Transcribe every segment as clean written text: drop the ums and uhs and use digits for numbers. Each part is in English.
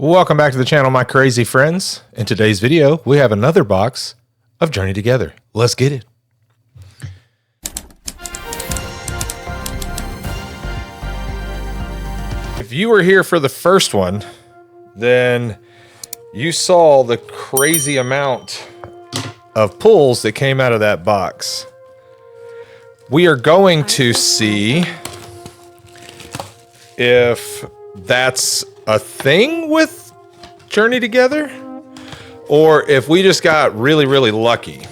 Welcome back to the channel, my crazy friends. In today's video, we have another box of Journey Together. Let's get it. If you were here for the first one, then you saw the crazy amount of pulls that came out of that box. We are going to see if that's a thing with Journey Together, or if we just got really, really lucky.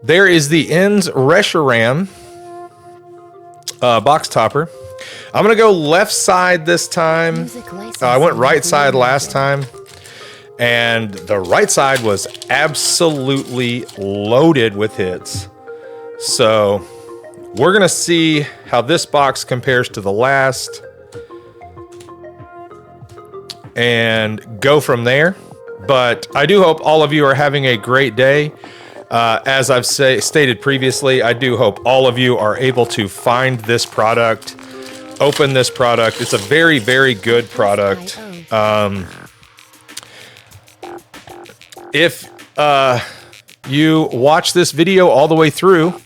There is the Ends Reshiram box topper. I'm gonna go left side this time. I went right side last time, and the right side was absolutely loaded with hits. So we're gonna see how this box compares to the last and go from there. But I do hope all of you are having a great day. As I've stated previously, I do hope all of you are able to find this product, open this product. It's a very, very good product. If you watch this video all the way through,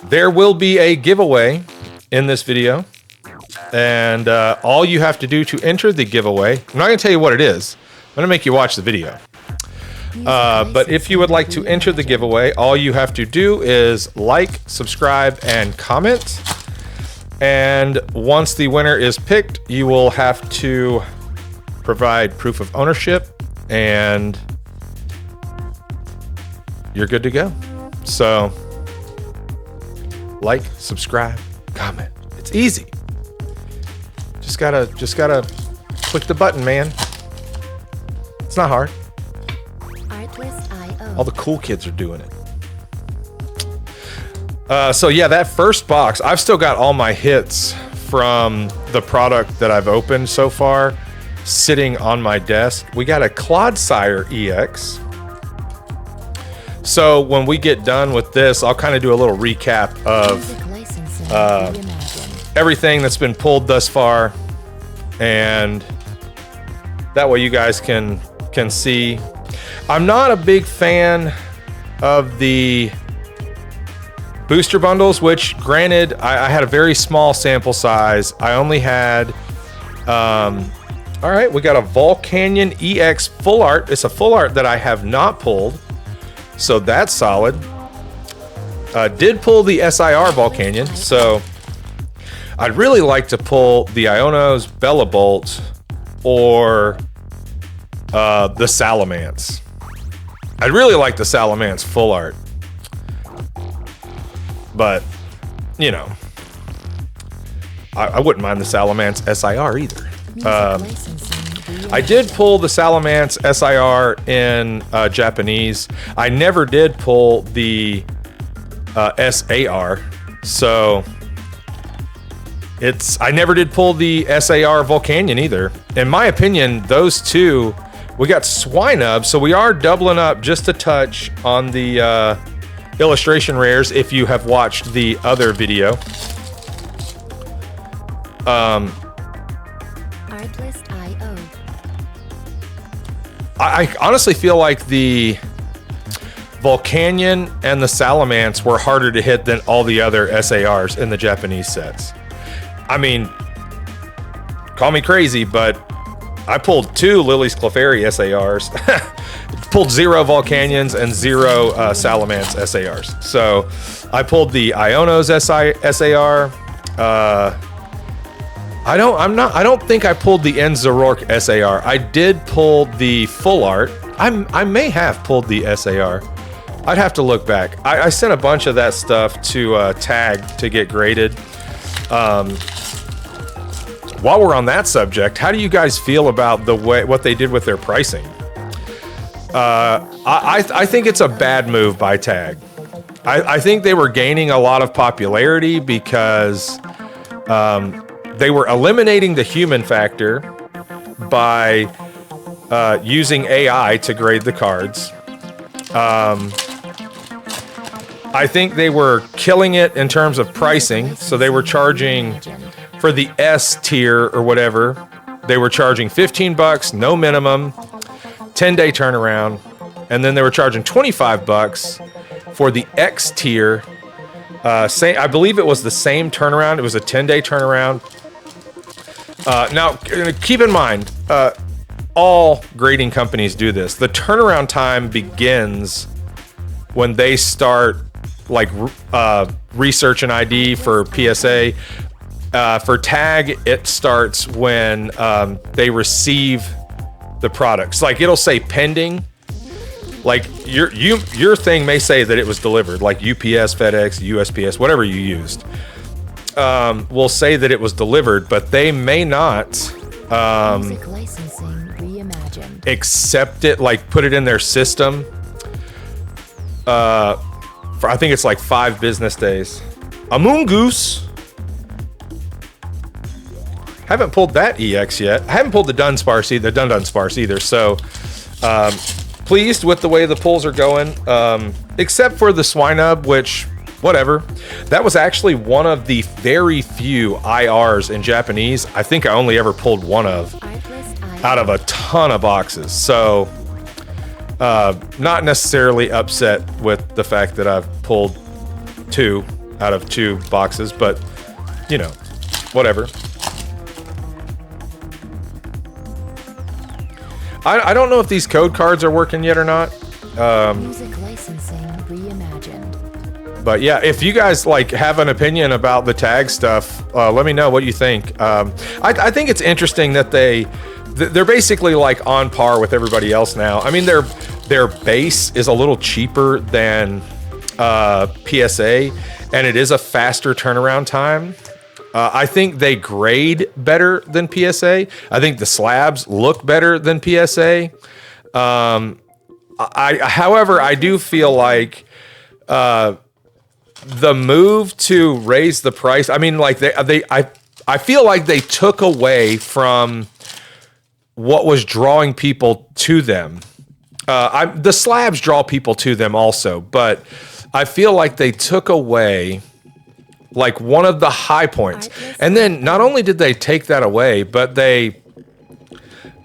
there will be a giveaway in this video. And all you have to do to enter the giveaway, I'm not going to tell you what it is. I'm going to make you watch the video. But if you would like to enter the giveaway, all you have to do is like, subscribe, and comment. And once the winner is picked, you will have to provide proof of ownership, and you're good to go. So, like, subscribe, comment. It's easy. Just gotta click the button, man. It's not hard. All the cool kids are doing it. So yeah, that first box, I've still got all my hits from the product that I've opened so far sitting on my desk. We got a Clodsire EX. So when we get done with this, I'll kind of do a little recap of everything that's been pulled thus far, and that way you guys can see. I'm not a big fan of the booster bundles, which granted, I had a very small sample size. I only had all right, we got a Volcanyon EX full art. It's a full art that I have not pulled, so that's solid. Did pull the SIR Volcanyon, so I'd really like to pull the Ionos Bellabolt or the Salamence. I'd really like the Salamence full art, but you know, I wouldn't mind the Salamence SIR either. I did pull the Salamence SIR in Japanese. I never did pull the SAR, so I never did pull the SAR Volcanyon either. In my opinion, those two, we got Swinub, so we are doubling up just a touch on the illustration rares if you have watched the other video. I honestly feel like the Volcanyon and the Salamence were harder to hit than all the other SARs in the Japanese sets. I mean, call me crazy, but I pulled 2 Lily's Clefairy SARs, pulled 0 Volcanyons and 0 Salamence SARs. So I pulled the Ionos SAR. I don't think I pulled the Enzorourk SAR. I did pull the full art. I may have pulled the SAR. I'd have to look back. I sent a bunch of that stuff to Tag to get graded. While we're on that subject, how do you guys feel about what they did with their pricing? I think it's a bad move by Tag. I think they were gaining a lot of popularity because they were eliminating the human factor by using AI to grade the cards. I think they were killing it in terms of pricing. So they were charging for the S tier or whatever. they were charging 15 bucks, no minimum, 10-day turnaround. And then they were charging 25 bucks for the X tier. I believe it was the same turnaround. It was a 10-day turnaround. Now, keep in mind, all grading companies do this. The turnaround time begins when they start like research and ID for PSA. For tag, it starts when they receive the products. Like it'll say pending. Like your thing may say that it was delivered, like UPS, FedEx, USPS, whatever you used. Will say that it was delivered, but they may not Music licensing reimagined. accept it, like put it in their system. For I think it's like 5 business days. A moon goose. Haven't pulled that EX yet. I haven't pulled the Dunsparce either, the Dunsparce either. So pleased with the way the pulls are going, except for the Swinub, which whatever. That was actually one of the very few IRs in Japanese. I think I only ever pulled one of out of a ton of boxes. So not necessarily upset with the fact that I've pulled 2 out of 2 boxes, but you know, whatever. I don't know if these code cards are working yet or not. Music licensing reimagined. But yeah, if you guys like have an opinion about the tag stuff, let me know what you think. I think it's interesting that they're basically like on par with everybody else now. I mean, their base is a little cheaper than PSA, and it is a faster turnaround time. I think they grade better than PSA. I think the slabs look better than PSA. However, I do feel like the move to raise the price. I mean, like I feel like they took away from what was drawing people to them. The slabs draw people to them also, but I feel like they took away like one of the high points. And then not only did they take that away, but they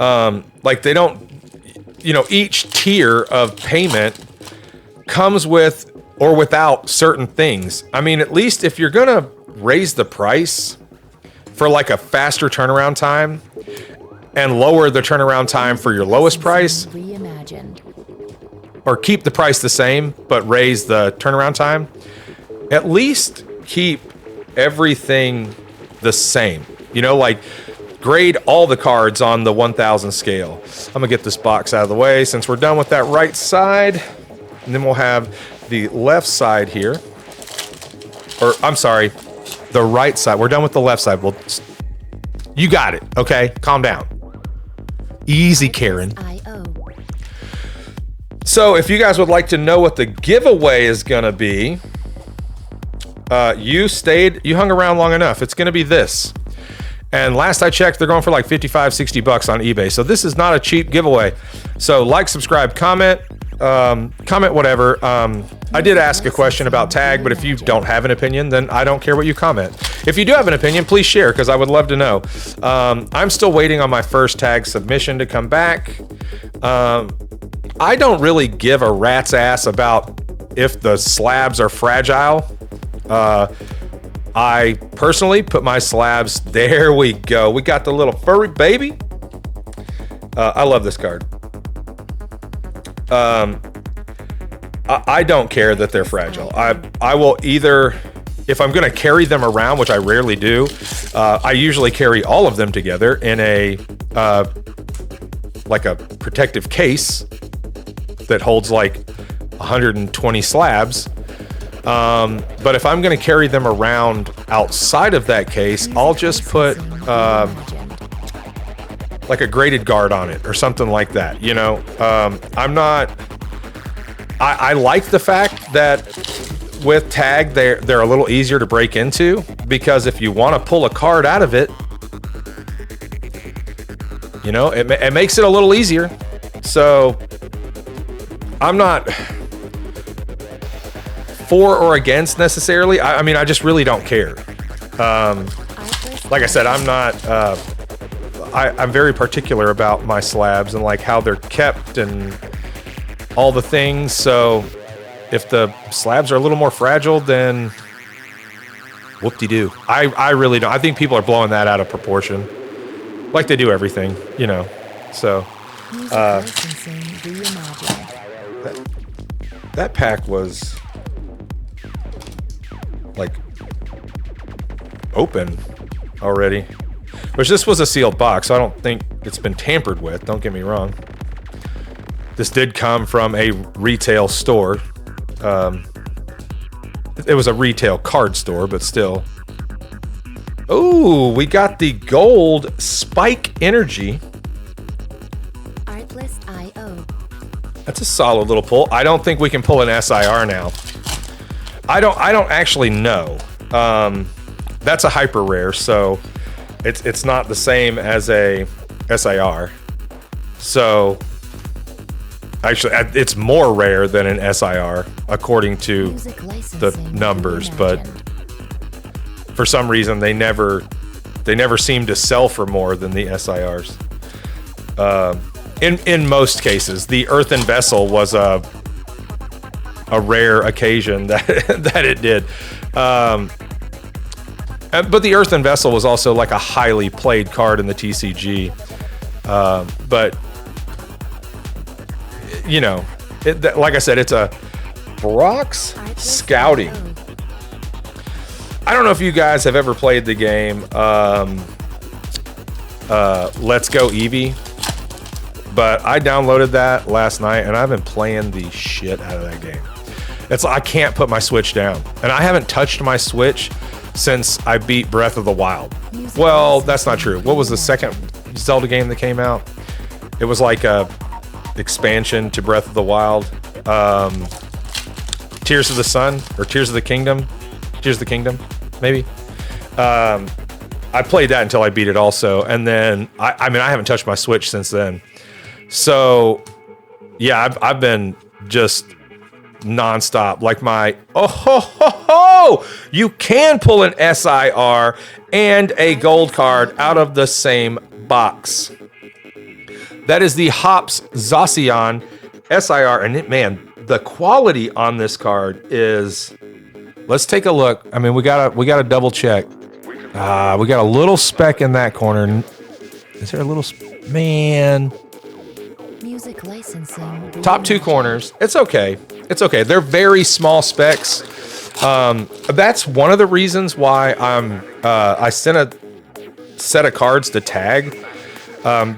like they don't, you know, each tier of payment comes with or without certain things. I mean, at least if you're gonna raise the price for like a faster turnaround time and lower the turnaround time for your lowest price, Reimagined. or keep the price the same but raise the turnaround time, at least keep everything the same. You know, like grade all the cards on the 1000 scale. I'm gonna get this box out of the way since we're done with that right side, and then we'll have the left side here. Or I'm sorry, the right side. We're done with the left side. Well, you got it. Okay, calm down. Easy, Karen. IO. So if you guys would like to know what the giveaway is gonna be, you hung around long enough. It's gonna be this. And last I checked, they're going for like 55, 60 bucks on eBay. So this is not a cheap giveaway. So like, subscribe, comment whatever. I did ask a question about tag, but if you don't have an opinion, then I don't care what you comment. If you do have an opinion, please share, because I would love to know. I'm still waiting on my first tag submission to come back. I don't really give a rat's ass about if the slabs are fragile. I personally put my slabs, there we go. We got the little furry baby. I love this card. I don't care that they're fragile. I will either, if I'm gonna carry them around, which I rarely do, I usually carry all of them together in a like a protective case that holds like 120 slabs. But if I'm going to carry them around outside of that case, I'll just put like a graded guard on it or something like that. You know, I like the fact that with tag, they're a little easier to break into, because if you want to pull a card out of it, you know, it makes it a little easier. So I'm not for or against necessarily. I mean, I just really don't care. Like I said, I'm not I'm very particular about my slabs and like how they're kept and all the things. So if the slabs are a little more fragile, then whoop-de-doo. I really don't. I think people are blowing that out of proportion, like they do everything, you know. So that pack was like open already, which this was a sealed box, so I don't think it's been tampered with. Don't get me wrong. This did come from a retail store. It was a retail card store, but still. Oh, we got the gold Spike Energy. Artlist.io. That's a solid little pull. I don't think we can pull an SIR now. I don't actually know. That's a hyper rare, so it's not the same as a SIR. So actually, it's more rare than an SIR according to the numbers, but for some reason they never seem to sell for more than the SIRs. In most cases, the Earthen Vessel was a rare occasion that that it did. But the Earthen Vessel was also like a highly played card in the TCG. But you know, like I said, it's a Brock's Scouting. I don't know if you guys have ever played the game Let's Go Eevee, but I downloaded that last night and I've been playing the shit out of that game. It's I can't put my Switch down, and I haven't touched my Switch since I beat Breath of the Wild. Well, that's not true. What was the second Zelda game that came out? It was like a expansion to Breath of the Wild. Tears of the Sun or Tears of the Kingdom. Tears of the Kingdom, maybe. I played that until I beat it also, and then I mean I haven't touched my Switch since then. So yeah, I've been just nonstop. Like my you can pull an SIR and a gold card out of the same box. That is the Hops Zacian SIR, and man, the quality on this card is. Let's take a look. I mean, we gotta double check. We got a little speck in that corner. Is there a little man? Music licensing. Top two corners. It's okay. It's okay. They're very small specks. That's one of the reasons why I sent a set of cards to tag.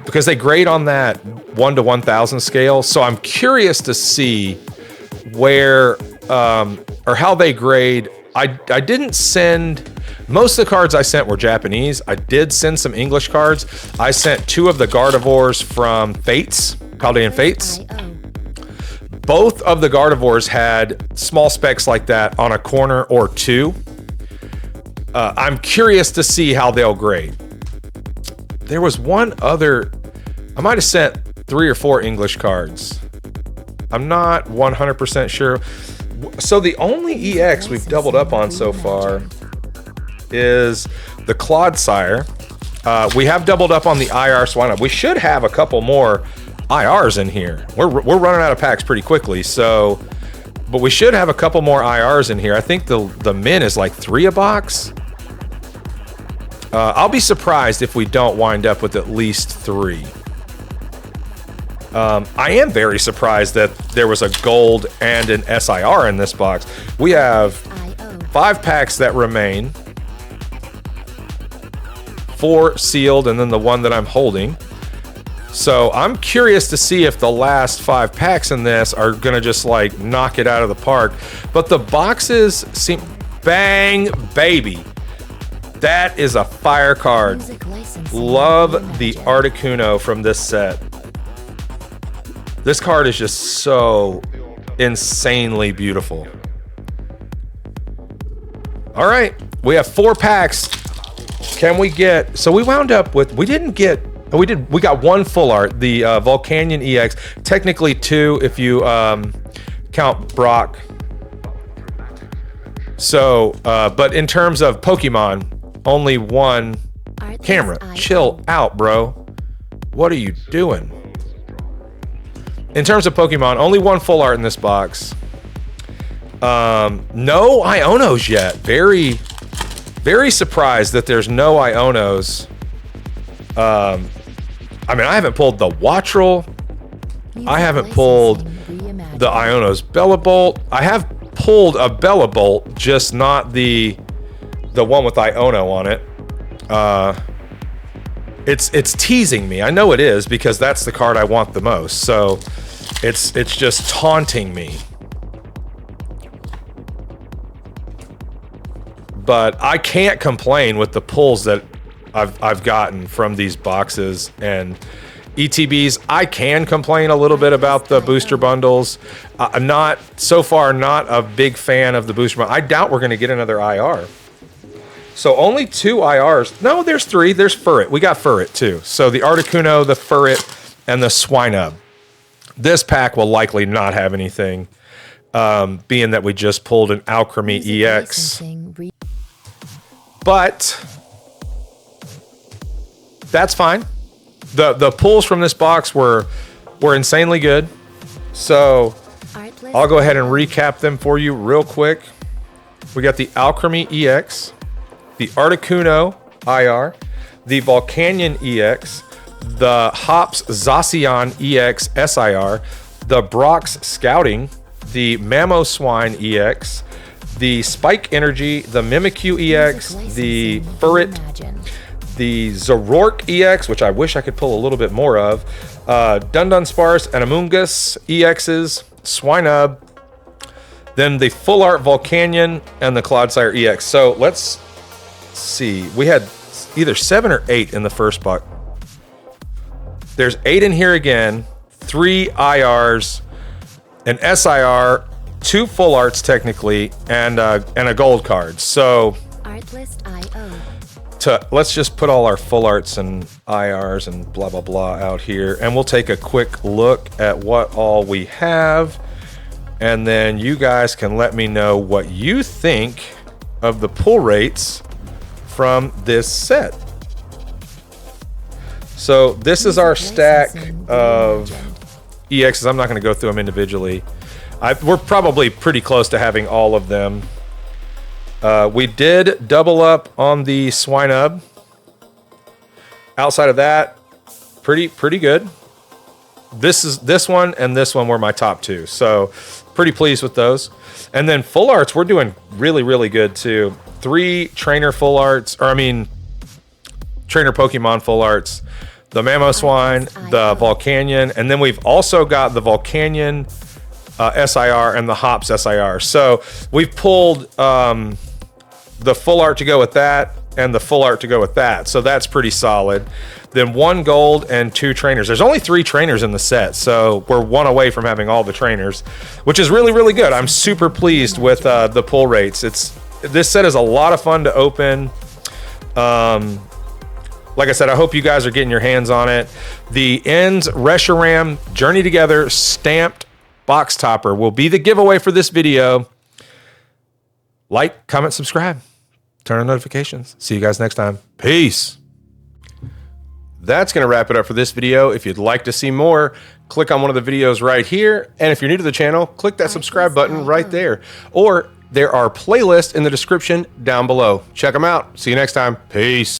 Because they grade on that 1 to 1,000 scale. So I'm curious to see where or how they grade. I didn't send most of the cards I sent were Japanese. I did send some English cards. I sent 2 of the Gardevoirs from Fates, Chaldean Fates. Both of the Gardevoirs had small specks like that on a corner or 2. I'm curious to see how they'll grade. There was one other. I might have sent 3 or 4 English cards. I'm not 100% sure. So the only EX we've doubled up on so far is the Clodsire. We have doubled up on the IR Swine. We should have a couple more IRs in here. We're running out of packs pretty quickly, so but we should have a couple more IRs in here. I think the min is like 3 a box. I'll be surprised if we don't wind up with at least 3. I am very surprised that there was a gold and an SIR in this box. We have 5 packs that remain. 4 sealed, and then the one that I'm holding. So I'm curious to see if the last 5 packs in this are going to just like knock it out of the park. But the boxes seem... Bang, baby. That is a fire card. Love the Articuno from this set. This card is just so insanely beautiful. All right, we have 4 packs. Can we get? So we wound up with. We didn't get. We did. We got 1 full art. The Volcanion EX. Technically 2 if you count Brock. So, but in terms of Pokemon, only 1 Artlist Camera, IO. chill out, bro. What are you doing? In terms of Pokemon, only one full art in this box. No Ionos yet. Very, very surprised that there's no Ionos. I mean, I haven't pulled the Wattrel. I haven't pulled the Ionos Bellabolt. I have pulled a Bellabolt, just not the one with Iono on it. It's teasing me. I know it is because that's the card I want the most. So it's just taunting me. But I can't complain with the pulls that I've gotten from these boxes and ETBs. I can complain a little bit about the booster bundles. I'm not so far not a big fan of the booster bundle. I doubt we're going to get another IR. So only 2 IRs. No, there's 3. There's Furret. We got Furret too. So the Articuno, the Furret, and the Swinub. This pack will likely not have anything, being that we just pulled an Alchemy EX. But that's fine. The pulls from this box were insanely good. So I'll go ahead and recap them for you real quick. We got the Alchemy EX, the Articuno IR, the Volcanion EX, the Hops Zacian EX SIR, the Brock's Scouting, the Mamoswine EX, the Spike Energy, the Mimikyu EX, the Furret, the Zoroark EX, which I wish I could pull a little bit more of, Dunsparce and Amoonguss EXs, Swinub, then the Full Art Volcanion, and the Clodsire EX. So let's see. We had either 7 or 8 in the first box. There's 8 in here again, 3 IRs, an SIR, 2 full arts technically, and a gold card. So Artlist IO. let's just put all our full arts and IRs and blah blah blah out here, and we'll take a quick look at what all we have, and then you guys can let me know what you think of the pull rates from this set. So this is our stack of EXs. I'm not going to go through them individually. We're probably pretty close to having all of them. We did double up on the Swinub. Outside of that, pretty good. This one and this one were my top 2, so pretty pleased with those. And then full arts, we're doing really good too. 3 trainer full arts, trainer Pokemon full arts. The Mamoswine, the Volcanion, and then we've also got the Volcanion SIR and the Hops SIR. So we've pulled the full art to go with that and the full art to go with that. So that's pretty solid. Then 1 gold and 2 trainers. There's only 3 trainers in the set, so we're 1 away from having all the trainers, which is really good. I'm super pleased with the pull rates. This set is a lot of fun to open. Like I said, I hope you guys are getting your hands on it. The Ends Reshiram Journey Together stamped box topper will be the giveaway for this video. Like, comment, subscribe, turn on notifications. See you guys next time. Peace. That's going to wrap it up for this video. If you'd like to see more, click on one of the videos right here. And if you're new to the channel, click that subscribe button right there. Or there are playlists in the description down below. Check them out. See you next time. Peace.